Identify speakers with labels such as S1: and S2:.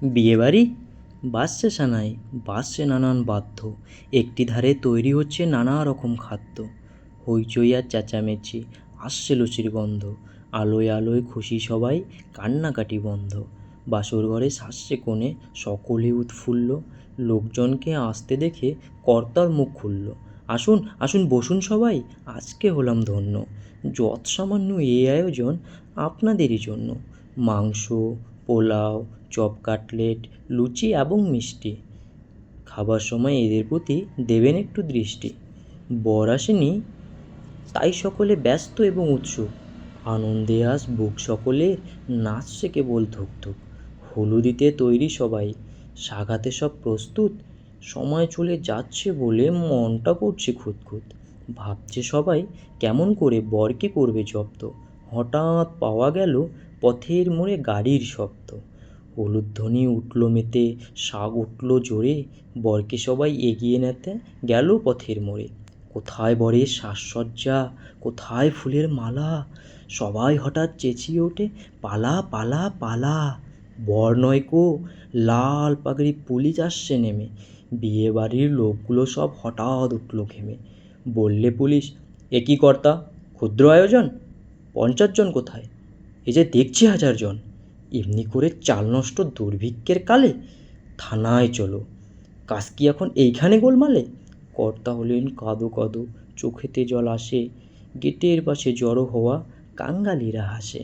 S1: বিয়েবাড়ি বাজছে সানাই, বাজছে নানান বাদ্য, একটি ধারে তৈরি হচ্ছে নানা রকম খাদ্য। হইচই আর চেঁচামেচি, আসছে লুচির গন্ধ, আলোয় আলোয় খুশি সবাই, কান্নাকাটি বন্ধ। বাসর ঘরে সাজছে কোণে, সকলে উৎফুল্ল, লোকজনকে আসতে দেখে কর্তার মুখ খুলল। আসুন আসুন বসুন সবাই, আজকে হলাম ধন্য, যৎসামান্য এই আয়োজন আপনাদেরই জন্য। মাংস, পোলাও, চপ, কাটলেট, লুচি এবং মিষ্টি। খাবার সময় এদের প্রতি দেবেন একটু দৃষ্টি। বর আসেনি তাই সকলে ব্যস্ত এবং উৎসুক, আনন্দে আজ বুক সকলে, নাচছে কেবল ধুক ধুক। হলুদিতে তৈরি সবাই, সাগাতে সব প্রস্তুত, সময় চলে যাচ্ছে বলে মনটা করছে খুঁতখুঁত। ভাবছে সবাই কেমন করে বরকে করবে জব্দ, হঠাৎ পাওয়া গেল পথের মোড়ে গাড়ির শব্দ। উলুধ্বনি উঠল মেতে, শাঁখ উঠল জোরে, বরকে সবাই এগিয়ে নিতে গেল পথের মোড়ে। কোথায় বরের সাজসজ্জা, কোথায় ফুলের মালা, সবাই হঠাৎ চেঁচিয়ে ওঠে, পালা পালা পালা। বর নয়কো, লাল পাগড়ি পুলিশ আসছে নেমে, বিয়ে বাড়ির লোকগুলো সব হঠাৎ উঠল ঘেমে। বললে পুলিশ, এ কি কর্তা, ক্ষুদ্র আয়োজন, 50 জন কোথায়, এ যে দেখছি 1000 জন, এমনি করে চাল নষ্ট দুর্ভিক্ষের কালে, থানায় চলো, কাজ কি এখন এইখানে গোলমালে। কর্তা হলেন কাঁদো কাঁদো, চোখেতে জল আসে, গেটের পাশে জড়ো হওয়া কাঙালিরা হাসে।